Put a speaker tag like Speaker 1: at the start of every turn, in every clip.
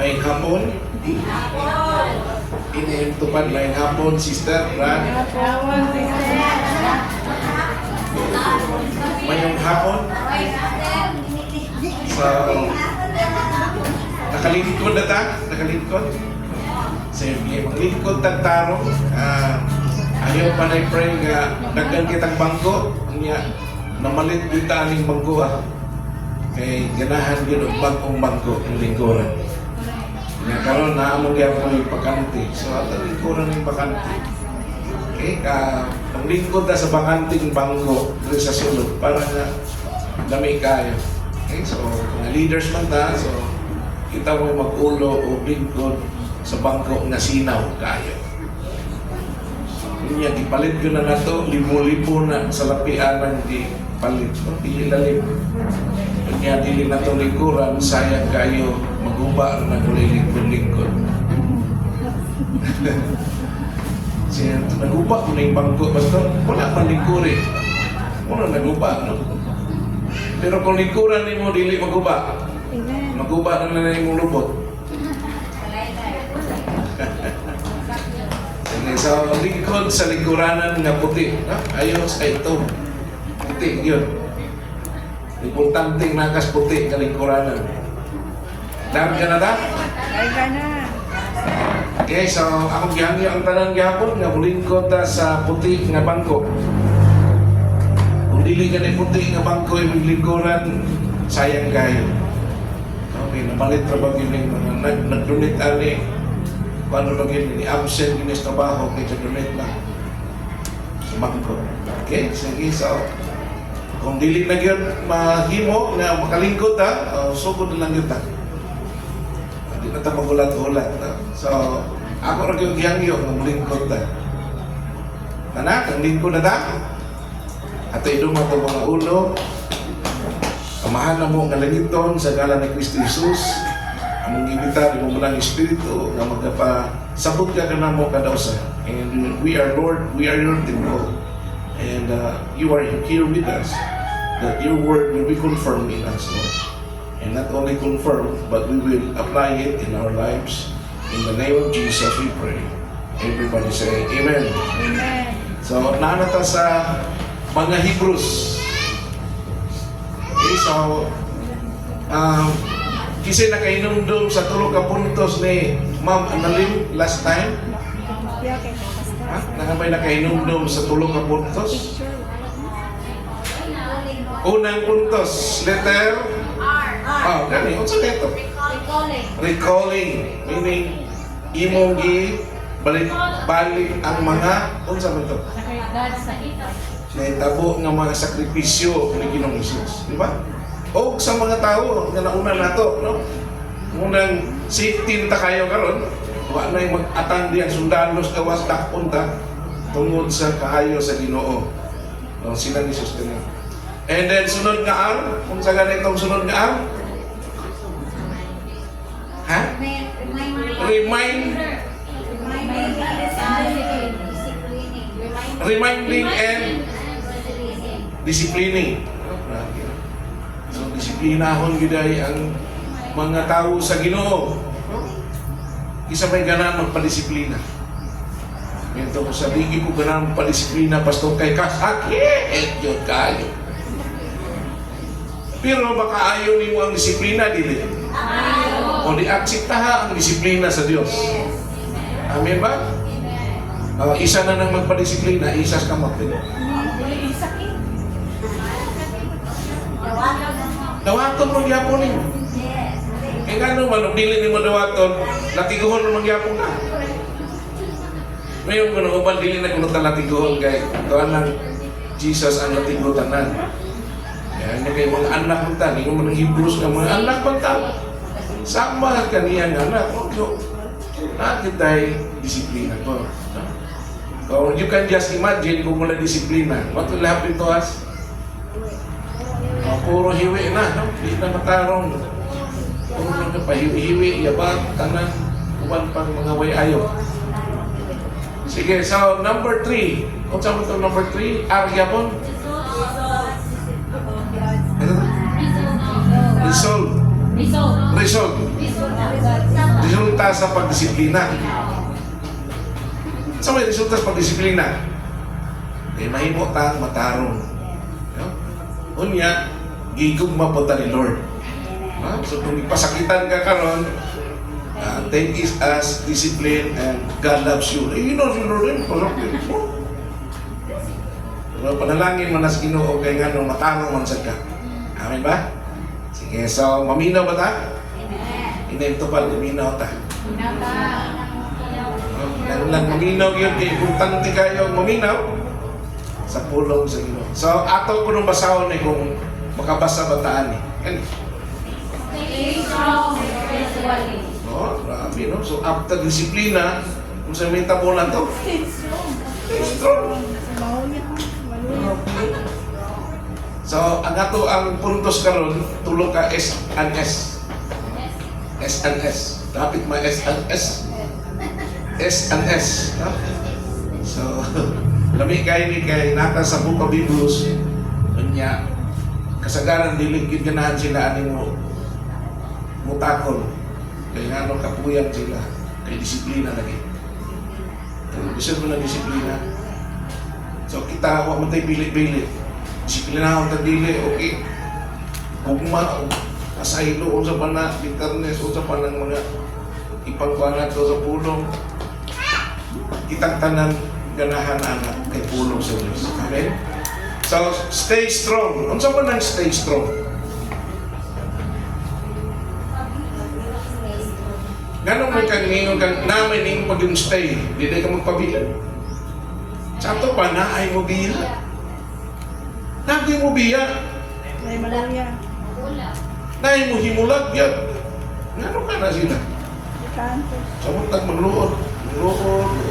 Speaker 1: May hapon. Iniintupan may hapon, sister, Brad. Mayong hapon. So, nakalingkod na ta? Nakalingkod? Sige, maglingkod tagtarong. Ayaw pa na-pray nga dagdag kitang bangko. Namalit yung taaning bangko kay ganahan yun ang bangkong bangko yung lingkuran. Nga karon naamong gyapon yung bakante. So at ang lingkuran yung bakante. Okay, ang lingkod na sa bakanting bangko dito sa sulod para nga dami kayo. Okay, so kung leaders man ta, so kita mo mag-ulo o lingkod sa bangko nga sinaw kayo. Niya gipalit ko na nato, libo-libo na sa lapian ng gipalit. Di ilalim. Kanya dili na itong lingkuran, sayang kayo maguba na kulay lingkod-lingkod. Siya, naguba ko na yung bangko. Basta wala pa lingkuri. Wala naguba, no? Pero kung lingkuran ni mo, dili maguba. Maguba na na yung lubot. So, lingkod sa lingkuranan nga puti. Ayos, ay ito. Puti, yun. Importanteng nakas puti ka lingkuranan. Dami ka na ta?
Speaker 2: Ay ka na.
Speaker 1: Okay, so akong gihangi ang tanang gihapon nga lingkod ta sa puti nga bangko. Kung dili ka ni puti nga bangko yung lingkuran, sayang kayo. Okay, namalit trabaho yun yung mga nag-donate ani. Paano lang yun, ni-absent yun yung trabaho, kaya donate lang sa bangko. Okay, sige, so kung dili na yun mahimo na makalingkod sugod na lang yun ta. Hindi na ta magulat-ulat. So, ako rin yung gihangyo ng lingkod ta. Anak, ang lingkod na ta. At idong mo ito mga ulo. Amahan na mo ang langiton sa ngalan ni Kristo Jesus. Among ibita di mo malang Espiritu na magkapasabot ka na mo kadausa. And we are Lord, we are your temple. And you are here with us. That your word will be confirmed in us, Lord. And not only confirmed, but we will apply it in our lives. In the name of Jesus, we pray. Everybody say, Amen.
Speaker 2: Amen.
Speaker 1: So, naanata sa mga Hebrews. Okay, so, kasi nakainom sa tulog ka puntos ni Ma'am Annalyn last time. Nakabay nakainom sa tulog ka puntos. Unang puntos, letter R. Gani, unsa dito? Recalling. Meaning, imong balik ang mga, unsa man ito? Naitabo ng mga sakripisyo ni Ginoong Hesus. Di ba? O sa mga tao na nauna nato, no? Unang safety na kayo karon, wa na yung mag-atang diyan sundalos gawas punta tungod sa kahayo sa Ginoo. No, sila ni Jesus din. And then sunod nga R, kung sa ganitong sunod nga R, ha? Reminding and disciplining. So, disiplinahon giday ang mga tao sa Ginoo. Isa may ganang magpadisiplina. Ito ko sabihin ko ganang magpadisiplina, pastor, kay kasakit yun kayo. Pero baka ayaw ni mo ang disiplina, dili? O di-aksiptaha ang disiplina sa Diyos. Amen ba? Isa na nang magpadisiplina, isas ka magpili. Dawaton mo gyapon ni. Kaya nga naman, dili ni mo dawaton, latiguhon mo magyapon ka. Ngayon ko naman, dili na kung latiguhon kay tuwan ng Jesus ang latiguhutanan. Yan yung kayo mga anak ng tani, yung mga Hebrews ng mga anak ng tao. Sama kaniyang anak. Nakit tayo disiplina ko. So, you can just imagine kung wala disiplina. What will happen to us? Puro hiwi na, no? Hindi na matarong. Puro na pahiwi-hiwi, yabang, tanan, uban pang mga way ayo. Sige, so number 3. Kung saan mo ito number 3? Aryabon? Resolve. sa pagdisiplina. Sa may resulta sa pagdisiplina, kay mahimo tang matarong. No? Unya, gigugma po ta ni Lord. So kung ipasakitan ka karon, take it as discipline and God loves you. You know si Lord rin, pero panalangin man as Ginoo kay nga no matarong man sad ka. Amen ba? Sige, so maminaw ba ta? Amen. To pa maminaw ta. Lang maminaw yun, importante kayo maminaw sa pulong sa Ginoo. So ato ko nung basahon eh kung makabasa bataan eh.
Speaker 3: Stay strong spiritually.
Speaker 1: No, grabe no. So after disiplina, kung sa may tabunan to,
Speaker 3: Stay strong.
Speaker 1: stay strong.
Speaker 2: Mahuli.
Speaker 1: So ang ato ang puntos karon tulo ka S and S. S and S. Dapat may S and S. S and S. No? So lami kay ni kay nata sa Book of Hebrews unya kasagaran diligid ganahan sila ani mo mutakon kay ngano kapuyan sila kay disiplina lagi. Kung gusto mo ng disiplina, so kita wa man tay pili-pili. Disiplinahon ta dili okay. Ugma asaylo unsa pa na bitterness unsa pa nang mga ipangbangat to sa pulong. Kitang tanan ganahan anak kay pulong sa Diyos. Amen. So stay strong. Unsa pa nang stay strong? Ganong may kang ningon kang namin ning pag yung stay, di ka magpabilan. Sa ato pa na ay mo biya. Nagi mo biya.
Speaker 2: May malaria.
Speaker 1: Na ay mo himulag yan. Ngano ka na sila?
Speaker 2: Kantos.
Speaker 1: Sa muntag magluod,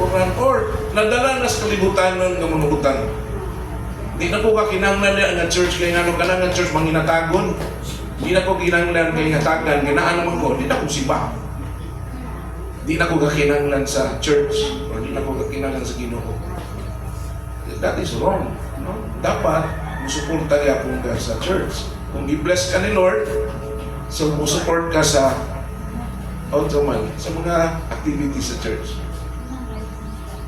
Speaker 1: oran, or nadala na sa kalibutan nun ng mga butang. Di na ko ka kinanglan nga church kay ngano ka na nga church manginatagon. Di na ko kinanglan kay ngatagan, ginaan naman ko, di na ko siba. Di na ko kakinanglan sa church o di na ko kakinanglan sa Ginoo. That is wrong. No? Dapat musuporta yapon ka sa church. Kung i-bless ka ni Lord, so musuport ka sa man, sa mga activities sa church.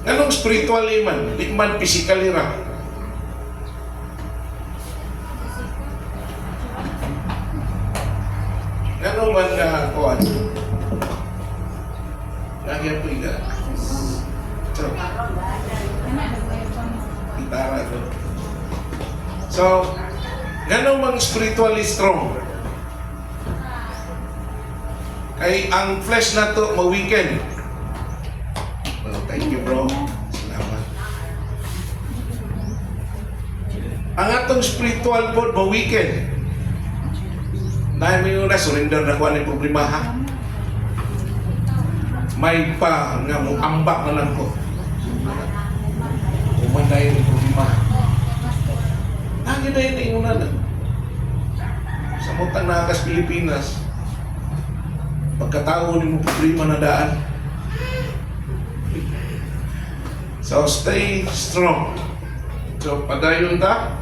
Speaker 1: Anong spiritually man, di man physically ra. Ano man na kuwan? Nagyan po ika. So, gitara to. So, ganun mang spiritually strong. Kay ang flesh na to ma-weaken. Well, thank you bro. Salamat. Ang atong spiritual bod ma-weaken. Dahil may una, surrender na kuha ng problema ha. May pa nga mo ambak na lang ko. Umanday ng problema. Lagi na yun yung una na. Sa mutang nakas Pilipinas, pagkatao ni mo problema na daan. So stay strong. So padayon ta.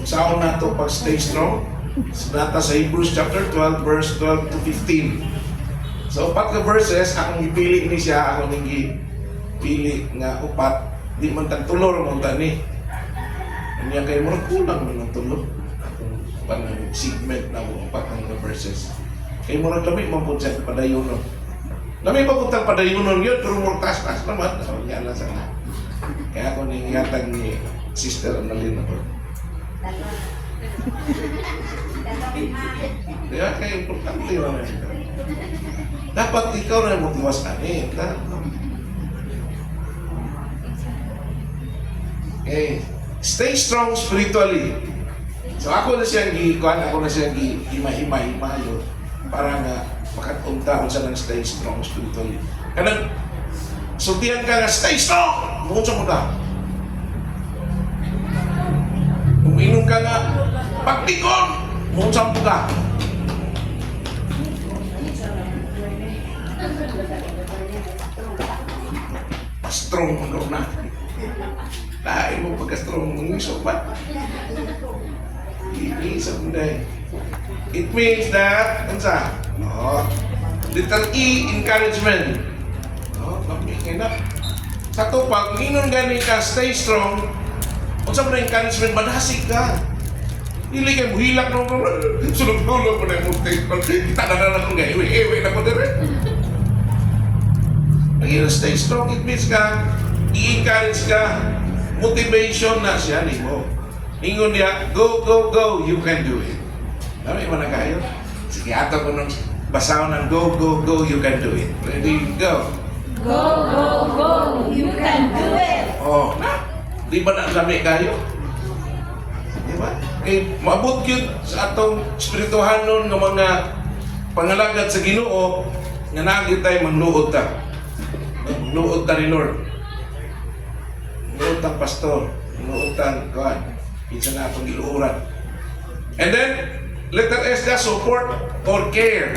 Speaker 1: Saan na to pag stay strong? Nata sa Hebrews chapter 12 verse 12 to 15. So upat ka verses akong ipili ni siya, ako ning gipili nga upat, di man tagtulor mo tani. Unya kay mo kulang man ang tulo. Akong panang segment na mo upat nga verses. Kay mo ra lami man pud sa padayon. Lami pa pud tang padayon yun, pero mo tas naman. So yan lang sana. Kaya ako ning yatag ni Sister Annalyn ako. Kaya kaya importante yun. Dapat ikaw na motiwas ani. Okay. Stay strong spiritually. So ako na siyang gikuan, ako na siyang himay-himayo para nga makatunta kung saan ang stay strong spiritually. Kanang sultihan ka nga, stay strong! Bukod sa muda. Uminom ka nga, pagtikon! Bukod sa muda. Strong mo na. Dahil mo pagka-strong mo ng ba? Hindi sa muda. It means that, ano sa? Letter E, encouragement. Oh, kami na. Sa to, pag inon gani ka, stay strong. Kung sa mga encouragement, madasig ka. Hindi kayo hilak na sulog-tulog mo na yung statement. Kita na lang kung gaya, iwi na ko dire. Pag stay strong, it means ka, i-encourage ka, motivation na siya ni mo. Ingon niya, go, go, go, you can do it. Dami mo na kayo? Sige, ato ko nung basaw ng go, go, go, you can do it. Ready, go.
Speaker 3: Go, go, go! You can do it!
Speaker 1: Oh, na, di ba na lami kayo? Di ba? Kaya maabot yun sa atong espirituhanon ng mga pangalagad sa Ginoo nga nagit tayo magluod ta. Magluod ta ni Lord. Magluod tang pastor. Magluod tang kuhan. Pinsan na atong giluuran. And then, letter S na support or care.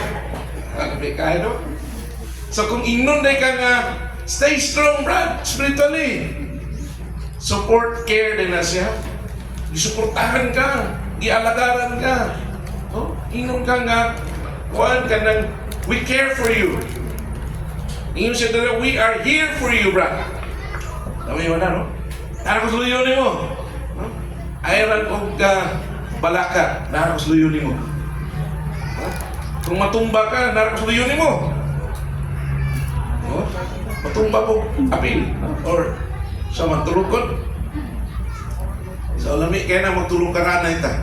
Speaker 1: Lami kayo, no? So kung ingnon day ka nga, stay strong, Brad, spiritually. Support, care din na siya. Isuportahan ka, ialagaran ka. Oh, ingnon ka nga, kuhan ka ng, we care for you. Ingnon siya na, we are here for you, Brad. Tama yun na, no? Nara ko suluyonin mo. No? Ayaran kong balaka, nara ko suluyonin mo. No? Kung matumba ka, nara ko suluyonin mo. Oh, matumba po apil or sa magtulukod. So lami kaya na magtulong ka na ita.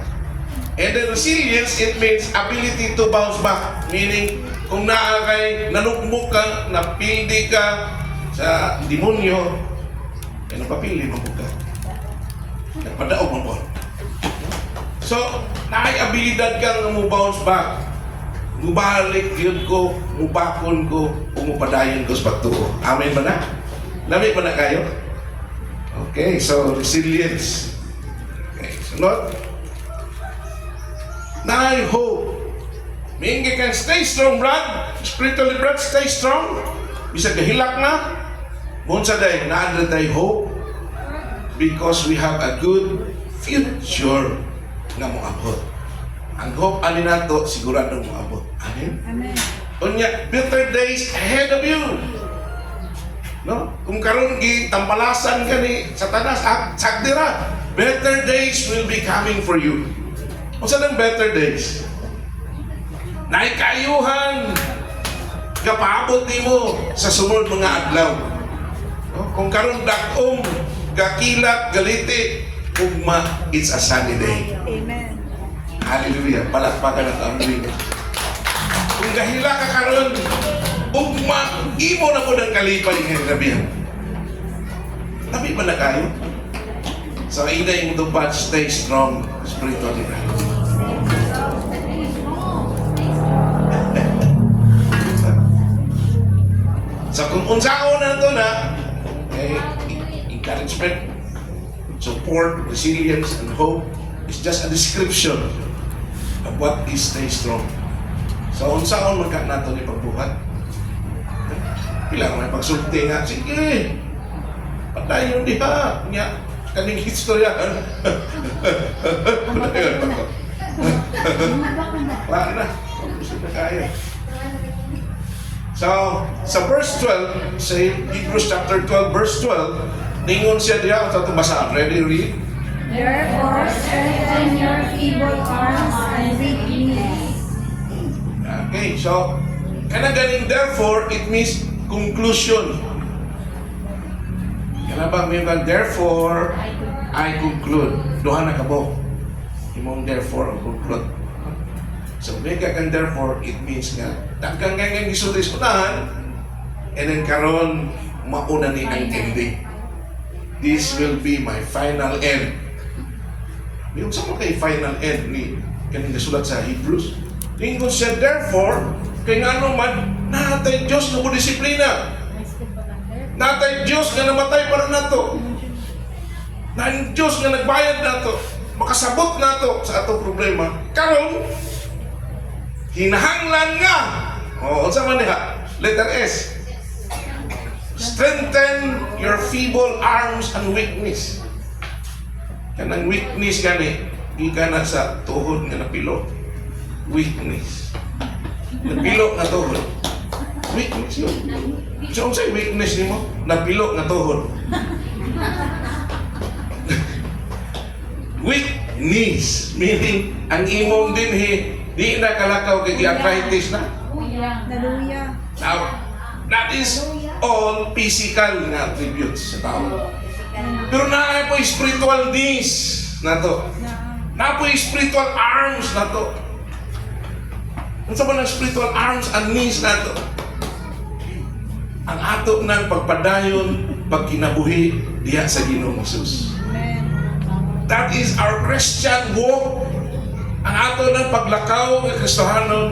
Speaker 1: And then resilience, it means ability to bounce back. Meaning, kung naakay, nanugmok ka, napildi ka sa demonyo, eh napapili mo ka. Nagpadaog mo po. So, naay abilidad kang mo-bounce back. Mubalik yun ko, mubakon ko, umupadayon ko sa pagtuo. Amen ba na? Lami ba na kayo? Okay, so resilience. Okay, sunod. Naay hope. Mingi kang stay strong, Brad. Spiritually, Brad, stay strong. Bisag kahilak na. Munsa day, naanda day hope. Because we have a good future na mo abot. Ang hope ani nato sigurado mo abot. Amen.
Speaker 2: Amen.
Speaker 1: Unya, better days ahead of you. No? Kung karon gi tampalasan ka ni Satanas, sagdira. Better days will be coming for you. Unsa nang better days? Naay kaayuhan kapaabot nimo sa sunod mga adlaw. No? Kung karon dak-om, gakilat, galiti, ugma, it's a sunny day.
Speaker 2: Amen.
Speaker 1: Hallelujah. Palakpakan at amoy. Kung gahila ka karon, ugma, imo na po ng kalipay ngayong gabihan. Tabi ba na kayo? So, ina yung tupad, stay strong, spiritually. So, kung unsao na ito na, encouragement, support, resilience, and hope is just a description of what is stay strong. So, unsaon magka nato ni pagbuhat? Bilang may pagsulti nga, sige, patayon diha, niya, kaning historya. Patayon ako. Wala na, gusto na kaya. So, sa verse 12, sa Hebrews chapter 12, verse 12, ningon siya diha, sa itong basahan. Ready, read?
Speaker 3: Therefore, strengthen your feeble arms and weak knees.
Speaker 1: Okay, so, kana ganing therefore, it means conclusion. Kana ba may kang therefore, I conclude. Duha na kabo. Imong therefore, ang conclude. So, may kang therefore, it means nga, dagkang ganyan gisulis unahan, and then karon mauna ni ang ending. This will be my final end. Yung sa kay final end ni kaning nasulat sa Hebrews. Ingon siya, therefore, kay nga ano man, natay Diyos na mo disiplina. Natay Diyos na namatay para nato. Natay Diyos na nagbayad nato. Makasabot nato sa atong problema. Karon, hinahanglan nga. O, unsa man niya? Letter S. Strengthen your feeble arms and weakness. Kanang weakness gani, di ka na sa tuhod nga napilo. Weakness. Napilo na tuhod. Weakness yun. So, kung sa'yo weakness ni mo, napilo nga tuhod. Weakness, meaning, ang imong dinhi, di na kalakaw kay arthritis na.
Speaker 2: Hallelujah.
Speaker 1: Now, that is all physical nga attributes sa tao. Pero na po spiritual knees na to. Na po spiritual arms na to. Ano sa ba ng spiritual arms and knees na to? Ang ato ng pagpadayon, pagkinabuhi diya sa Ginoong Hesus.
Speaker 2: Amen.
Speaker 1: That is our Christian walk. Ang ato ng paglakaw ng Kristohanon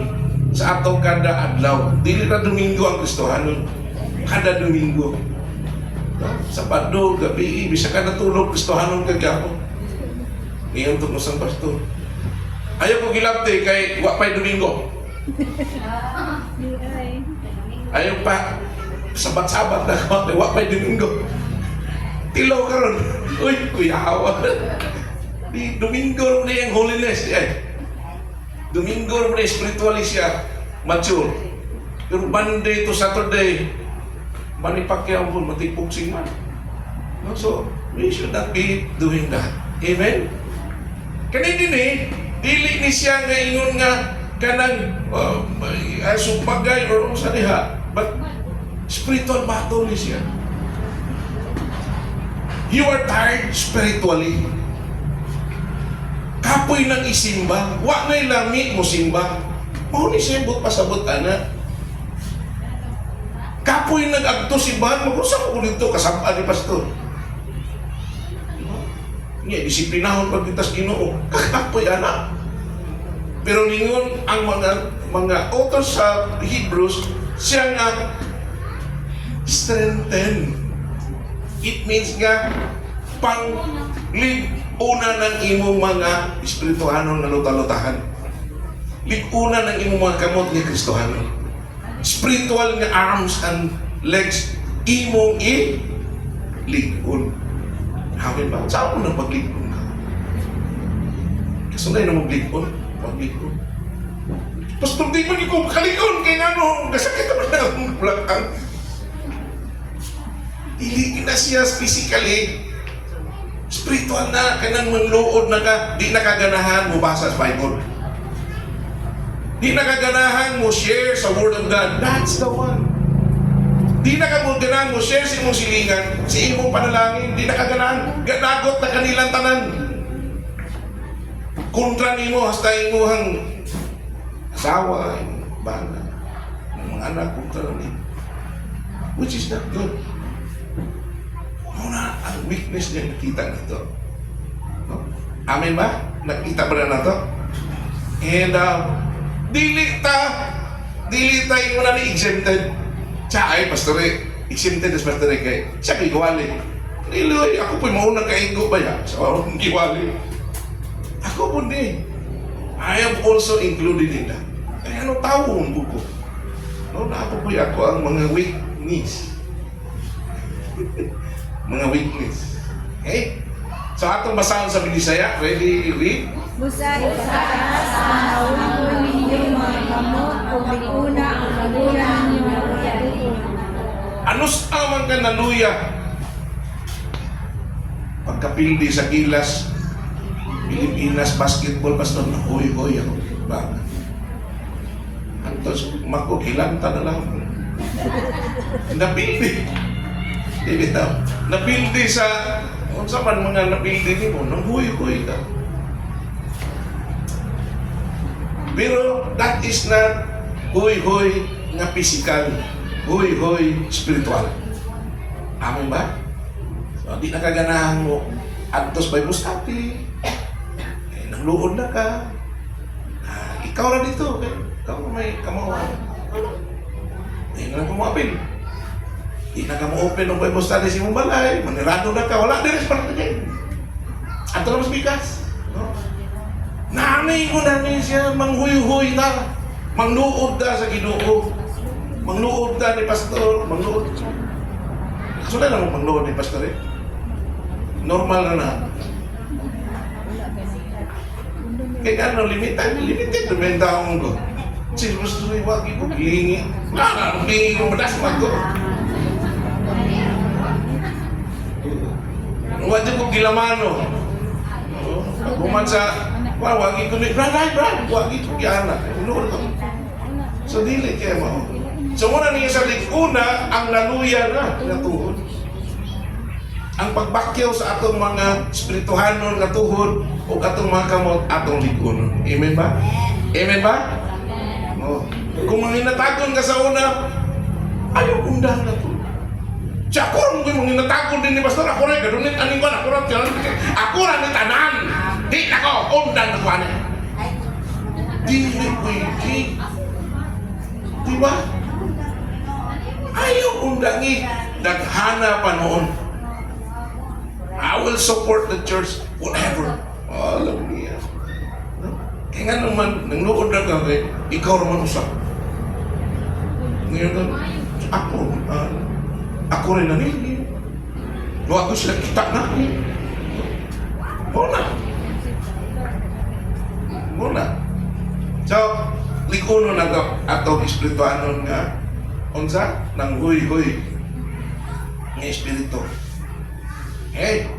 Speaker 1: sa atong kada adlaw. Dili na Domingo ang Kristohanon. Kada Domingo. Sabado, gabi, bisa ka natulog, Kristohanon ka gyapon. Ngayon ito sa pastor. Ayaw ko gilabte kay wapay Domingo.
Speaker 2: Ay.
Speaker 1: Ayaw pa, sabat-sabat na ako, wapay Domingo. Tilo ka ron. Uy, kuyawa. Di Domingo na yung holiness. Domingo na spiritually siya mature. Pero Monday to Saturday, manipakyaw po, matipuksing man. No? So, we should not be doing that. Amen? Kanina din dili ni siya nga ingon nga kanang sumpagay or sa diha. But, spiritual battle ni siya. You are tired spiritually. Kapoy nang isimba. Wa na'y lami mo simba. Mao ni siya pasabot ana. Kapoy nag-agto simbahan. Mag-usap ko dito kasabaan ni pastor. Nga, disiplinahon pag kita sa Ginoo. Kapoy ana. Pero ningon ang mga authors sa Hebrews, siya nga strengthen. It means nga pang-lig-una ng imong mga espirituhanon na luta-lutahan. Lig-una ng imong mga kamot ni Kristohanon. Spiritual nga arms and legs imong i-lig-un. Hamin ba? Saan mo na pag-lig-un ka? Kasunay na mag-lig-un. Mag-lig-un. Pastor, di man ikaw makalig-un. Kaya nga no, kasakit naman na ang bulakang. Dili na siya physically. Spiritual na, kanang mangluod na ka, di nakaganahan mo basa sa Bible. Di nakaganahan mo share sa Word of God. That's the one. Di nakaganahan mo share sa imong silingan, sa imong panalangin. Di nakaganahan, ganagot na kanilang tanan. Kontra nimo hasta imuhang asawa, bana, mga anak, kontra nimo. Which is not good. Muna, ang weakness niya nakita nito. No? Amen ba? Nakita ba na to? And, dili ta yung na ni-exempted. Siya ay, pastore, exempted as pastore kay, siya kay Giwali. Niloy, ako po'y maunang kaingo ba ya? Sa akong Giwali. Ako po din. I am also included in that. Kaya ano tao ang buko? No, na ako po'y ako ang mga weakness. Mga weakness. Okay? So atong basahan sa Binisaya. Ready, read?
Speaker 2: Busa sa naulo ninyo mga kamot o biguna o laguna ninyo mga
Speaker 1: Anus amang ka naluya? Pagkapildi sa Gilas, Pilipinas basketball pastor na hoy ako. Ba? Antos, makukilanta na lang. Napildi. Bitaw. Napildi sa kung sa man mga napildi ni mo, nang huy-huy ka. Pero that is not huy-huy na physical, huy-huy spiritual. Amin ba? So, di nakaganahan mo adtos by Mustafi. Nangluhod na ka. Ikaw na dito. Ikaw na may kamawan. Hindi na lang kumapil. Di na ka mo-open ng Bible study si mong balay, manirado na ka, wala din response na kayo. Ato na mas bigas. No? Nanay ko na niya siya, manghuy-huy na, mangluod na sa Ginoo, mangluod na ni pastor, mangluod. Kasulay lang mo mangluod ni pastor eh. Normal na na. Kaya ano, limited naman taong ko. Seriously, wag ko gilingi. Nang lingi mo madas man ko. Wag ko gilamano. Kuman sa wag ko ni brad, wag ko giana. Ulo ko. So dili kay mo. So muna niya sa una ang naluya na natuhod. Ang pagbakyaw sa atong mga espirituhanon nga tuhod o atong mga kamot atong ligunon. Amen ba? Amen ba? Oh. Kung manginatagon ka sa una, ayaw undang na to. Siya ako kung manginatagon din ni Pastor, ako rin, ganunit, aning ko, ako rin ni tanan. Di na ko, undang na ko, anin. Di pwede. Di ba? Ayaw undangi. Daghana pa noon. I will support the church, whatever. Alam niya. Kaya nga naman, nang noon na kami, ikaw naman usap. Ngayon, ako rin na nili. Ako sila kita na. Muna. So, likuno na atong espirituanon nga, unsa, nang huy-huy ng espiritu. Okay?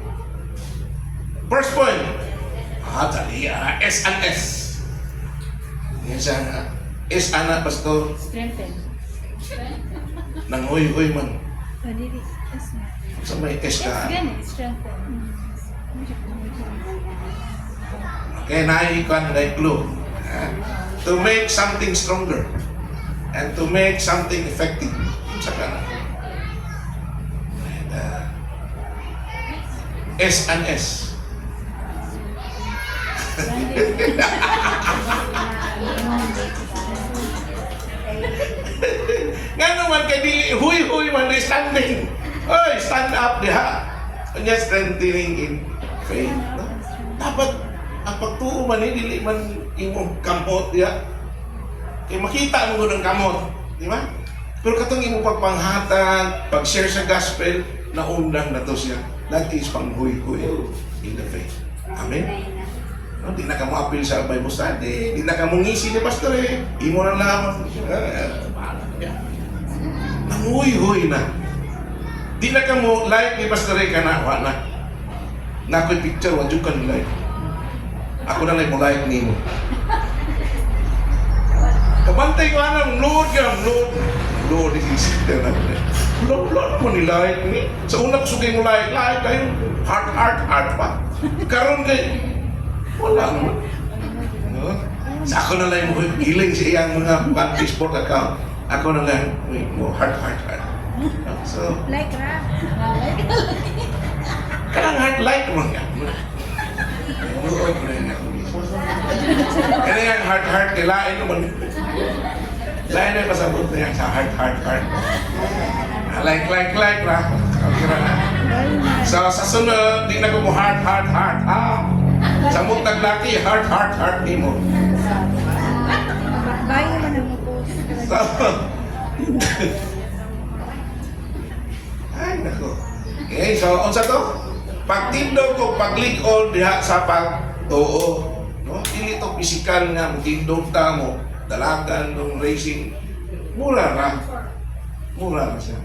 Speaker 1: First point, dali, S and S. Yan siya, S ana, Pastor.
Speaker 2: Strengthen.
Speaker 1: Nang huy-huy man.
Speaker 2: Dili. Yes, na.
Speaker 1: Sa may S ka.
Speaker 2: Gani, strengthen.
Speaker 1: Okay, naikan na clue. To make something stronger and to make something effective. Sa kanan. S and S. Nga naman kay dili huy-huy man di standing. Oy, stand up diha. Kanya strengthening in faith. No? Dapat ang pagtuo man dili man imong kamot diha. Kay makita mo ng kamot, di ba? Pero katong imong pagpanghatag, pag-share sa gospel, naundang na to siya. That is panghuy-huy in the faith. Amen? No, di na ka mo appeal sa Bible study, di na ka mo ngisi ni Pastor eh. Imo na lang. Nanguy-huy na. Di na ka mo like ni Pastor eh, kanawa na. Na ako'y picture, wad yung kan like. Ako na lang mo like ni mo. Kabantay ko anang, Lord ka, Lord, isisip na natin. Lord mo ni like ni. Sa una ko sugay mo like kayo. Heart pa. Karon kay, wala naman. No? Sa ako na lang mo, giling sa iyang mga Facebook account. Ako na lang, mo heart. So,
Speaker 2: Like rap.
Speaker 1: kanang heart mo nga. Kaya yung heart, kilain naman. Lain na pasabot na yan sa heart. Like, ra. Okay na. So, sa sunod, di na ko mo heart. Sa mutag laki, heart ni mo.
Speaker 2: Bayo man ang post.
Speaker 1: So, ay, nako. Okay, so, unsa to? Pagtindog ko, paglikod diha sa pagtuo. No? Dili to physical nga, magtindog ta mo, dalagan, nung racing. Mura na siya.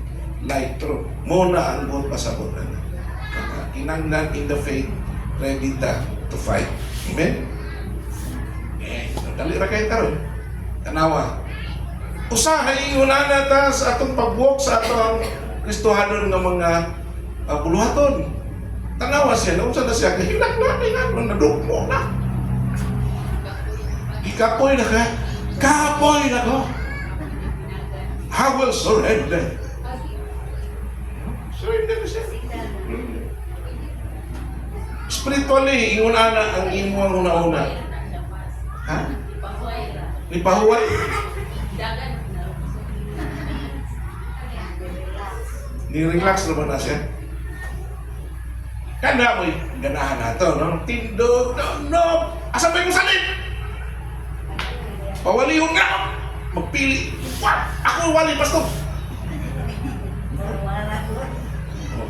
Speaker 1: Light through. Muna ang buot pasabot na. Kinanglan in the faith, ready to fight. Amen? Dali ra kayo karon. Tanawa. Usahay ingunan ta sa atong pag-walk sa atong Kristohanon nga mga buluhaton. Tanawa siya, unsa na siya kahilang na nadugmo na. Ikapoy na ka. Kapoy na ko. I will surrender. Surrender na siya. Spiritually, ingunan ang imuang una-una. Ha? Ipahuway? Ni-relax naman na siya. Kanda mo'y ganahan na ito, no? Tindog, no! Asa ba yung salit? Pawalihon nga! Magpili. What? Ako wali, Pastor.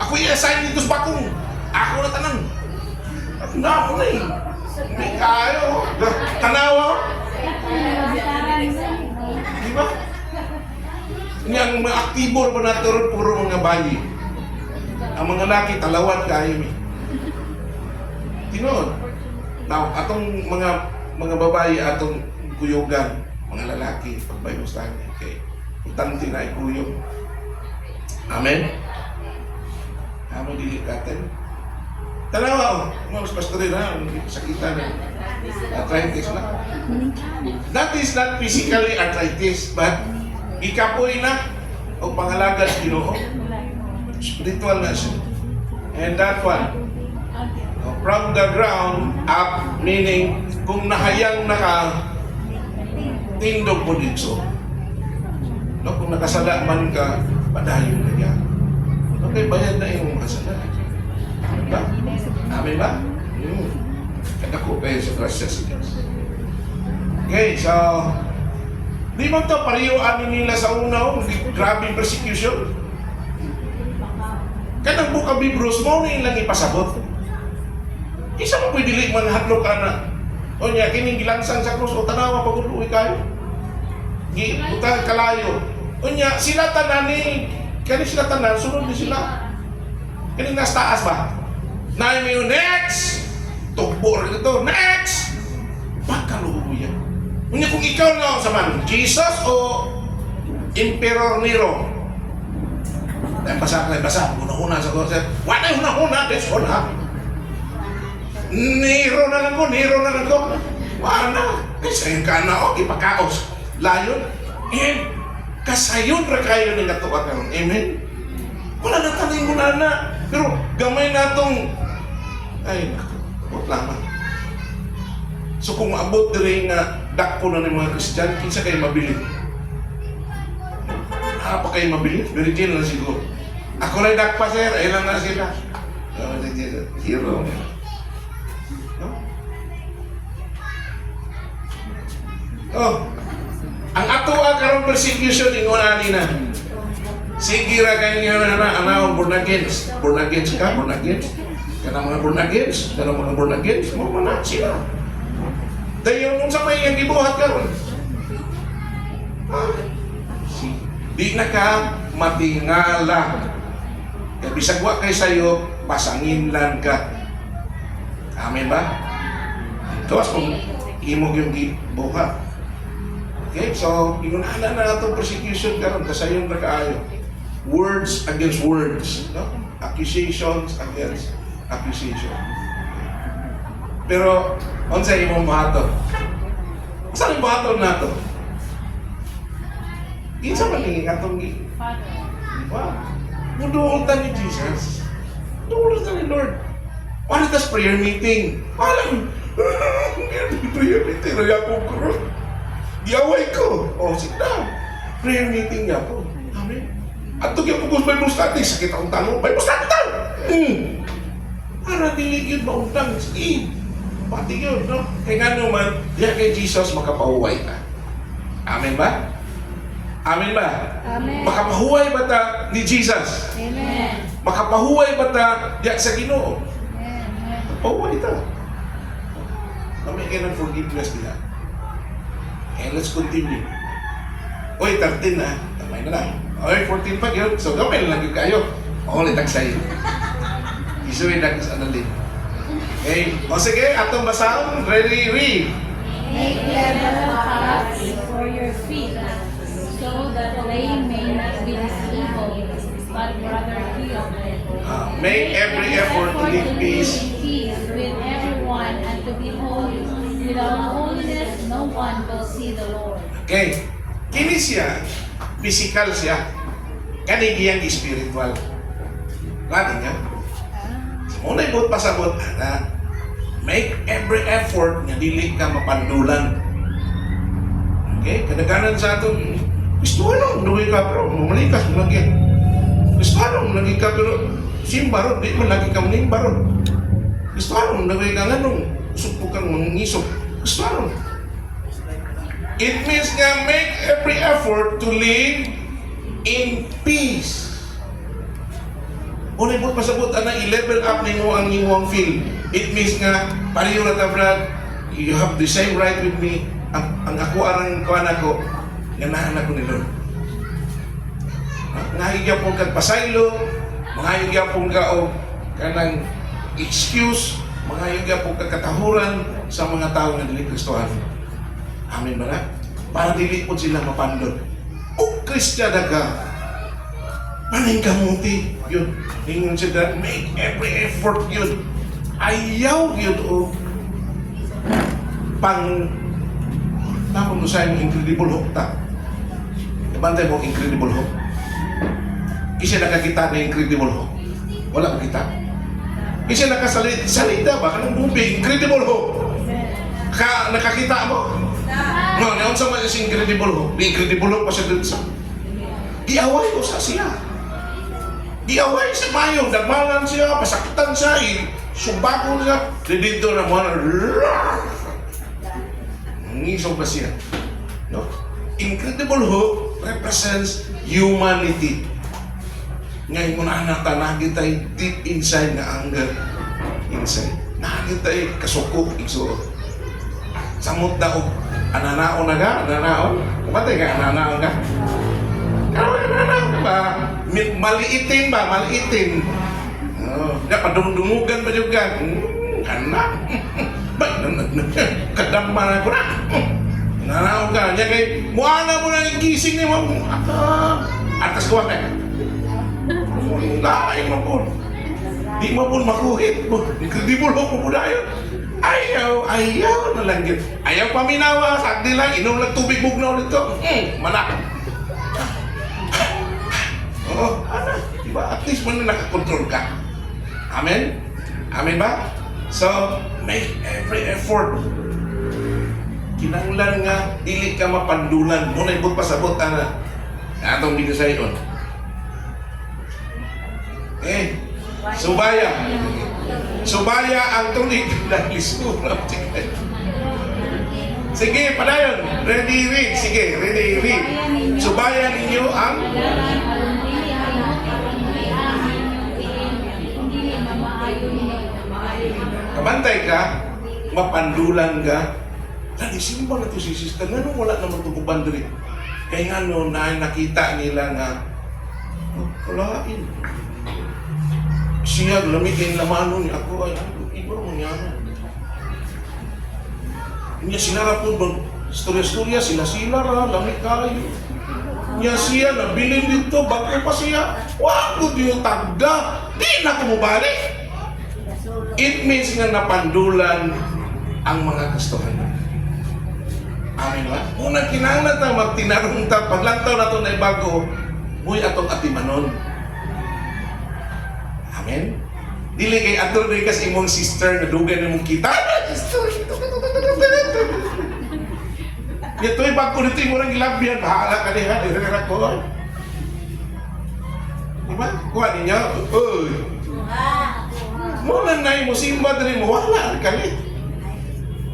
Speaker 1: Ako i-assign dito sa bakong. Ako na tanang. Na ako na eh. Hindi kayo. Tanawa. ang mga aktibor pa nato ron, puro mga bayi. Ang mga laki, talawat kayo mi. Tinood. Now, atong mga babae, atong kuyugan, mga lalaki, pagbayusan, okay. Importante na ikuyog. Amen? Amen, dili katen. Tanawa, mga pastorin na, sakitan na. Arthritis na. That is not physically arthritis, but ikapoy na o pangalagad Ginoo. Spiritual na siya. And that one, from the ground up, meaning kung nahayang naka tindog mo dito. No, kung nakasala man ka, padayon na niya. Okay, bayad na yung makasala. Diba? Amen ba? Kaya ko kayo sa grasya sa Diyos. Okay, so di mo ito pariyoan nila sa una, grabe persecution. Kaya ang Book of Hebrews mo, lang ipasabot. Isa mo pwede lik man hadlok ka na. O niya, kining gilansang sa krus, o tanawa pag-uloy kayo. Butang kalayo. O niya, sila tanan ni, kani sila tanan, sunod din sila. Kani nasa taas ba? Na yung next! Tukbor ito, next! Pagkalubo yan. O niya, kung ikaw na sa man, Jesus o Emperor Nero? Basa. Una-una sa ko. Wala yung una-una, that's all ha. Nero na lang ko. Wala. Kasi ka na, ipakaos. Layon. And kasayon ra kayo ng katuwa karon. Amen? Wala na taning muna na. Pero gamay na itong, ay, huwag lamang. So kung maabot din nga dakpo na ng mga Christian, kinsa kayo mabilib? Apa kayo mabilib? Virgin na siguro. Ako lang dakpa, sir. Ayun lang na sila. Hero. Oh, ang ato karon persecution ingon ani na. Sige ra kayo na ana born again ka, born again. Kana mga born again, mo man sila. Dayon unsa may yang gibuhat karon? Di na ka matingala. Kaya bisag wa kay sayo, pasangin lang ka. Amen ba? Tapos kung imog yung gibuhat. Okay, so inunahan na itong persecution karon kasayon ra kaayo. Words against words, no? Accusations against accusation. Pero unsa imong buhaton? Unsa imong buhaton nato? Kinsa man ni atong gi? Muduoltan ni Jesus. Muduoltan ni Lord. What is this prayer meeting? Alam, prayer meeting na ako ko. Diaway ko. Oh, sit down. Prayer meeting niya po. Amen. At ito yung pugos Bible study. Sakit akong tanong. Bible study tayo. Para diligid maundang. Sige. Pati yun, no? Kaya nga naman, diya kay Jesus makapahuway ka. Amen ba? Amen ba?
Speaker 2: Amen.
Speaker 1: Makapahuway ba ta ni Jesus?
Speaker 2: Amen.
Speaker 1: Makapahuway ba ta diya sa Ginoo?
Speaker 2: Amen.
Speaker 1: Pahuway ta. Kami kayo ng forgiveness nila. And let's continue. Oy, 13 na. Kamay na lang. Oy, 14 pa yun. So, gamay na lang yun kayo. Ulit ang sayo. Isuwi lang sa analin. Okay. O sige, atong basahon. Ready, read.
Speaker 2: Make level paths for your feet, so that they may not be disabled, but rather healed.
Speaker 1: Make every effort to live peace.
Speaker 2: Peace with everyone and to be holy. Without holiness, no one will see the Lord.
Speaker 1: Okay. Kini siya, physical siya. Kanigiyang spiritual. Lati niya. Unay buot pasabot, ana. Make every effort nga dili ka mapandulan. Okay? Kadaganan sa aton, gusto anong luwi ka pero mamalikas mo lagi. Gusto anong lagi ka pero simbarot, di mo lagi ka manimbarot. Gusto anong luwi ka nga nung usok kang mangisok. Gusto anong. It means nga make every effort to live in peace. Unay buot pasabot, ana, i-level up nimo ang imong feel. It means nga, pareho na ta, brad, you have the same right with me. Ang ako, arang kuhan ako, ganahan ako ni Lord. Ngayog yapon kag pasaylo, mangayog yapon ka og kanang excuse, mangayog yapon kag katahuran sa mga tao nga dili Kristohan. Amen ba na? Para dili po sila mapandod. O Kristiyana ka, maning kamuti yun. Ingon siya that make every effort yun. Ayaw yun o pang napon mo sa incredible hope ta. Ibantay mo incredible hope. Isa nakakita na incredible hope. Wala ko kita. Isa nakasalita ba? Kanang movie, incredible hope. Nakakita mo? No, naon sa mga incredible hope. Incredible hope pa siya dun sa giaway ko sa siya. Giaway sa mayong, dagmalan siya, pasaktan siya, subako siya, dito na mo na, ngisog pa siya. No? Incredible hope represents humanity. Ngayon mo na nakitay deep inside na anger. Inside. Nakitay kasukok, igsuot. Samot na og ananaon na ka, ananaon. Kumatay ka, ananaon ka. Ananaon ba? Maliitin ba? Maliitin. Padungdungugan pa juga. Anak. Kadamman ako na. Ananaon ka. Diyan kay, muana mo na yung gising ni mo. Atas kuha ka. Lain mo po. Di mo po makuhit po. Incredible hope mo po na yun. Ayaw na lang yun. Ayaw paminawa, sakdi lang, inom lang tubig bugnaw nito. Manak. Oo, anak, diba? At least mo na nakakontrol ka. Amen? Amen ba? So, make every effort. Kinanglan nga, dili ka mapandulan. Muna ibot pasabot, ana. Atong binisayon. Subaya ang tulig ng lisura. Sige, padayon. Ready, read. Sige, ready, read. Subaya ninyo ang kabantay ka, mapandulan ka. Nanisimba na ito si sister. Nga wala naman tukuban diri. Kaya nga na nakita nila nga kalain. Siya lamitin lamano niya ako ay iba mo niya. Niya sinara po bang istorya-istorya sila ra lamig kayo. Niya siya nabilin dito bago pa siya. Wa ko diyo tagda. Di na ko mobalik. It means nga napandulan ang mga Kristohan. Amen ba? Unang kinahanglan ta magtinarong ta paglantaw nato na bago muy atong atimanon. Amen? Dili kay ato rin kasi imong sister na dugan imong kita. Sister, ito yung bago nito yung murang gilabyan. Bahala ka niya. Nirira ko. Diba? Kuha ninyo. Uy. Muna na yung musimba na rin mo. Wala. Kalit.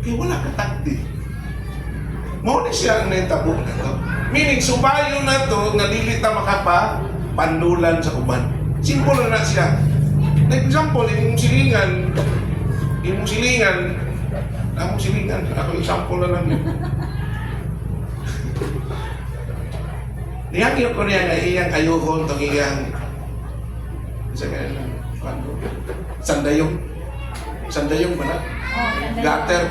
Speaker 1: Kaya wala ka takdi. Muna siya ang naitabo na to. Meaning, subayo na to na dilita makapa pandulan sa uban. Simple na siya. Like example, imong silingan, ako example na lang yun. Niyang ko niya na iyang ayuhon, itong iyang sandayong ba na? Gutter.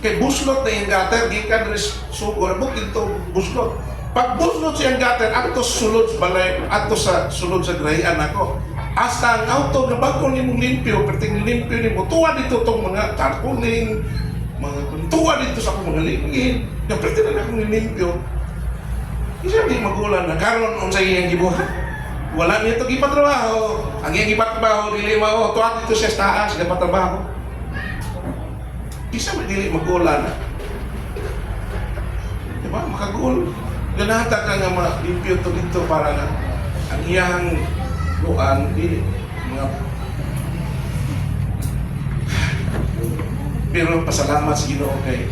Speaker 1: Kaya buslot na yung gutter, di ka na suko, bukid ito buslot. Pag buslot siyang gutter, ato sulod sa balay, ato sa sulod sa grahian ako. Hasta ang auto na bago ni mong limpyo, perting limpyo ni mo, tuwa dito itong mga tarpaulin, tuwa dito sa akong mga lingin, na perting na akong limpyo. Isa di magulan na karon unsay iyang gibuhat. Wala niya ito gipatrabaho. Ang iyang gipatrabaho, dili mao, tuwa dito siya sa taas, gipatrabaho. Isa dili magulan na. Diba? Makagul. Ganata ka nga malimpyo ito dito para na ang iyang luan, dili. Mga pero pasalamat sa Ginoo kay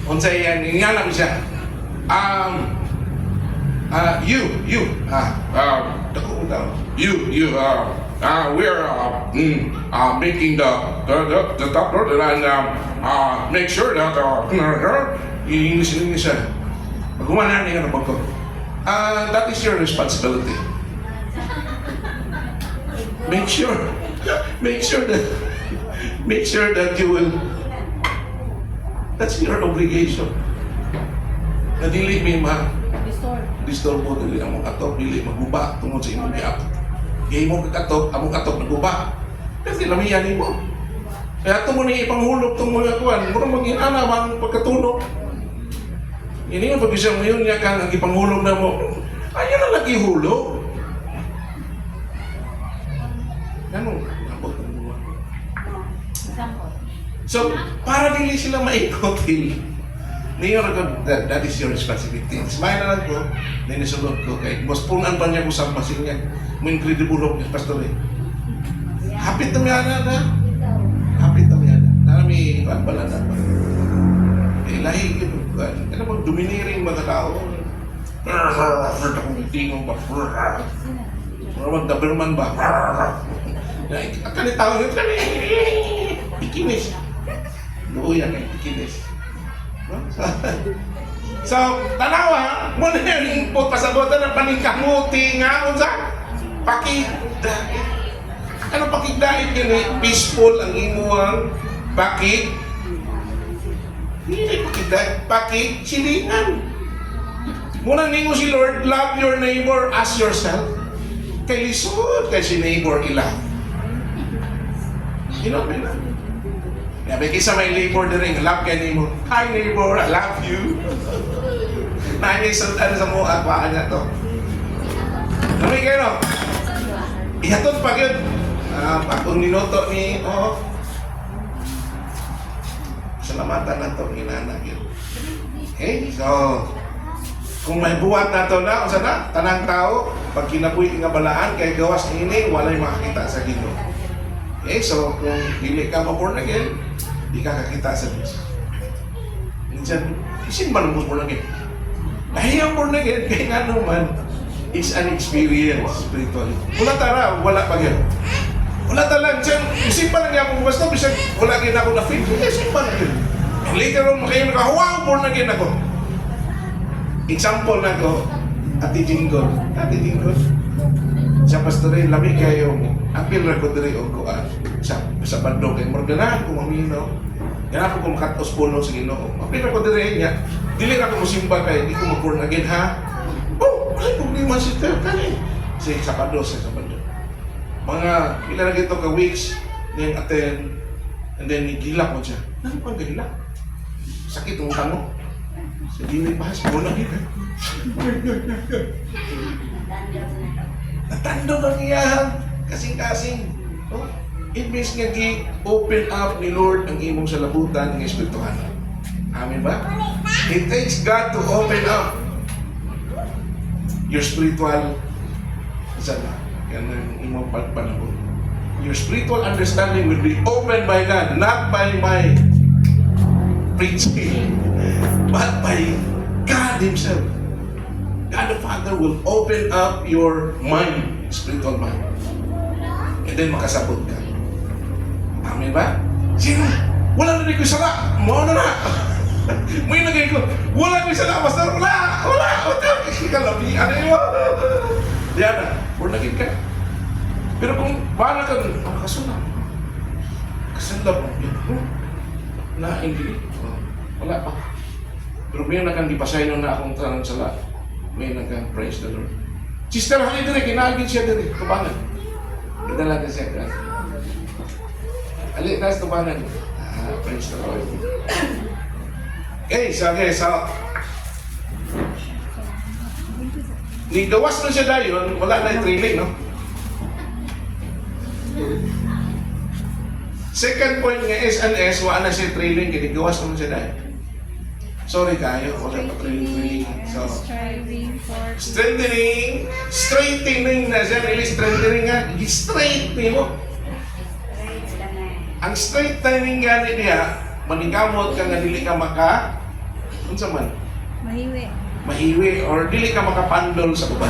Speaker 1: unsay yan, ingana mo siya. We're making the doctor and make sure that English siya. Pagkumana niya na pagko. That is your responsibility. Make sure that you will. That's your obligation. Na dili may disturbo dili ang mga katok, dili magguba tungod sa imong giap. Gay mo kakatok, among katok nagguba. Kasi lamiyan mo. Kaya ito mo ni ipanghulog itong mga kuwan. Mura mag-inana bang pagkatulog. Ini nga pag-isang ngayon niya kang ang ipanghulog na mo. Ayaw na lagi hulog. Ganun. So, para dili sila maikotil. Ngayon, that is your responsibility. Smile na lang ko, ninisulot ko kay mas punan pa niya ko sa masin niya. Mo incredible hope ni Pastor eh. Hapit na miya na. Hapit na miya na. Narami pala na pa. Eh, lahi yun. Ano bang domineering mga tao? Tingong ba? Ano Doberman ba? Akali tao yun. Ikinis. Luuyan eh, ikinis. So, tanawa, muna yung input pasabotan ng paningkamuti nga unsa pakigdait. Ano pakigdait yun eh? Peaceful ang imuang pakig. Hindi pakigdait, pakigsilingan. Muna ningo si Lord, love your neighbor as yourself. Kay lisod kay si neighbor ila. You know ba na? Yabi kisa may neighbor na rin, love kay neighbor. Hi neighbor, I love you. Nangis sa mga akwaan na to. Ano kayo no? Ihatod pa yun. Akong niloto ni, salamatan na to, inanak yun. Okay, so, kung may buwat na to na, o sana, tanang tao, pag kinabuhi nga balaan, kay gawas ni ini, walay makakita sa Ginoo. Okay, so, kung hindi ka ma-born again, di ka kakita sa Diyos. Minsan, isin ba nung born again? Dahil ang born again, kaya nga naman, is an experience spiritually. Wala tara, wala pa yan. Wala talang, isip pa lang niya akong basta, bisag wala gina ako na-feel. Isip pa lang yun. And later on, makayo wow, born again ako. Example na ko, Ate Jinggol. Ate Jinggol. Sa pastorin, lamig kayo, apil na ko diri o kuan sa bandong kay Morgana, kung mamino. Yan ako kung makatos puno sa Ginoo. Apil na ko diri niya. Dili na ko musimba kay, hindi ko mag-born again ha. Oh, wala problema si Teo. Kani. Sa Sabado. Mga, pila na gito ka weeks, niyang attend, and then nigilak mo siya. Ano pang gilak? Sakit ang tango. Sa dili bahas, wala gila. Natando lang iyahan. Kasing-kasing. Oh, imbis nga open up ni Lord ang imong salabutan ng Espirituhan. Amen ba? It takes God to open up your spiritual sana. Yan ang imong pagpanahon. Your spiritual understanding will be opened by God, not by my preaching, but by God Himself. God the Father will open up your mind, spiritual mind. And then makasabot ka. Amen ba? Sino? Wala na rin ko sala. Mauna na. May nagay ko. Wala ko sala. Basta wala. Kalabi. Ano yun? Diyan na. Or naging ka. Pero kung bala ka, kasunod. Kasandap mo. Na-ingili. Wala pa. Pero may nakang ipasayno na akong tanang sala. May nakang praise the Lord. Sister, hali dire, kinagin siya dire. Tubanan. Idala ka siya. Hali, nas tubanan. Praise the Lord. Okay, so ni gawas na siya dayon, wala na yung training, no? Second point nga SNS, wala na siya training, kaya gawas na siya dayon. Sorry kayo, wala pa training. So, straightening na siya, really strengthening nga, i-straighten mo. Ang straightening nga niya, manigamot ka nga dili ka maka, unsa man? Mahiwi or dili ka makapandol sa uban.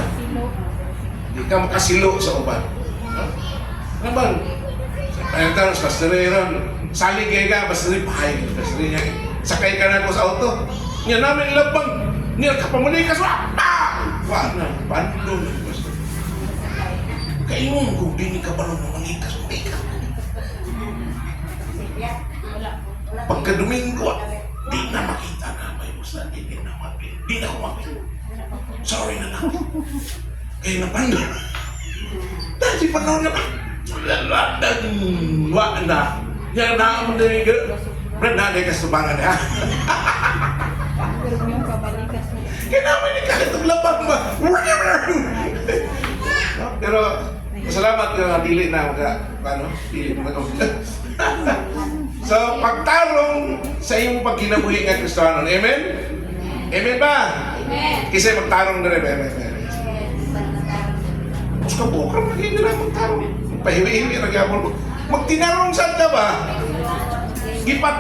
Speaker 1: Dili ka makasilo sa uban. Ano bang? Ayun sa pastoreron, salig ka, pastori, pahay, pastori niya. Sakay ka na ko sa auto. Niya namin labang. Niya kapamuli ka sa Wala na, paano na, pastor? Kaingon kung di ka ba nung mangikas, umikas. Pagka Domingo, di na makita na may usan, di na makita. Di na ko makita. Sorry na lang. Kaya napando. Dahil si panahon na ba? Wala na. Yan na ang mga Brad na, di ka subangan ha.
Speaker 2: Pero yung kabalikas na.
Speaker 1: Kaya naman ni kahit ang lapang ba? Pero, salamat ka dili na mga, ano, dili na So, pagtarong sa iyong pagkinabuhi nga Kristiyano. Amen? Amen ba?
Speaker 2: Amen.
Speaker 1: Kasi magtarong na rin. Amen. Mas kabukang naging nila magtarong. Pahiwi-hiwi na gyapon mo. Magtinarong saan ka ba?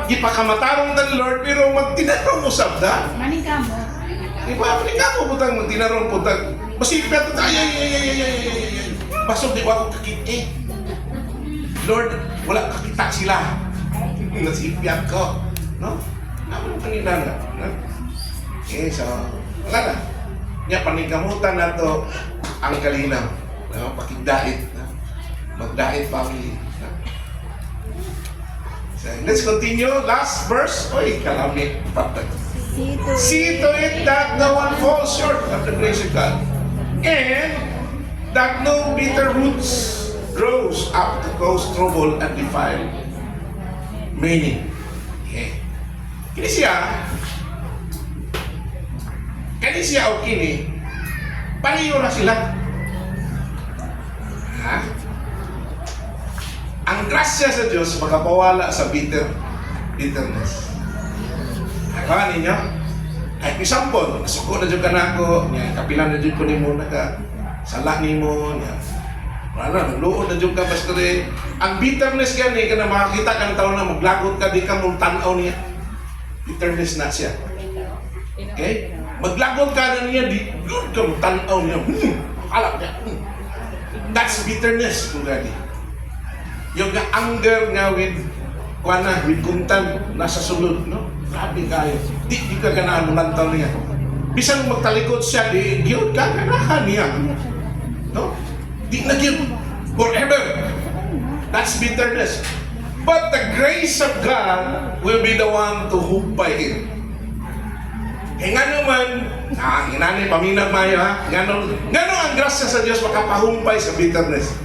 Speaker 1: Gipakamatarong ng Lord, pero magtinarong mo sabda.
Speaker 2: Maning ka mo.
Speaker 1: Iba mo putang magtinarong putang. Masipit at ay. Basog di ako kakit Lord, wala kakita sila. Nasipiyat ko. No? Ano ang pangilan na? No? Okay, so, wala na. Nya paningkamutan na to ang kalinaw. No? Pakigdait. No? Magdait family. No? So, let's continue. Last verse. Oy, kalami. See to it that no one falls short of the grace of God. And that no bitter roots grows up to cause trouble and defile many. Okay. Kini siya o kini, paliyo na sila. Ha? Ang grasya sa Diyos magkapawala sa bitterness. Kaya ninyo, kahit isampon, nasuko na dyan ka na ako, kapilan na dyan ko ni mo, sala ni mo, wala, nagluod na dyan ka, basta rin. Ang bitterness ka ni, na makakita ka ng taon na maglagot ka, di ka mong tanaw niya. Bitterness na siya. Okay? Maglagot ka na niya, di ka mong tanaw niya. Alak niya. That's bitterness, kung gani. Yung anger nga with kuntan, nasa sulod, no? Grabe kayo. Di ka ganahan mo lantaw niya. Bisang magtalikod siya, di giyod ka, ganahan niya. No? Di na giyod. Forever. That's bitterness. But the grace of God will be the one to humpay it. Kaya nga naman, inanay, paminag mayo ha, gano'n ang grasya sa Diyos makapahumpay sa bitterness.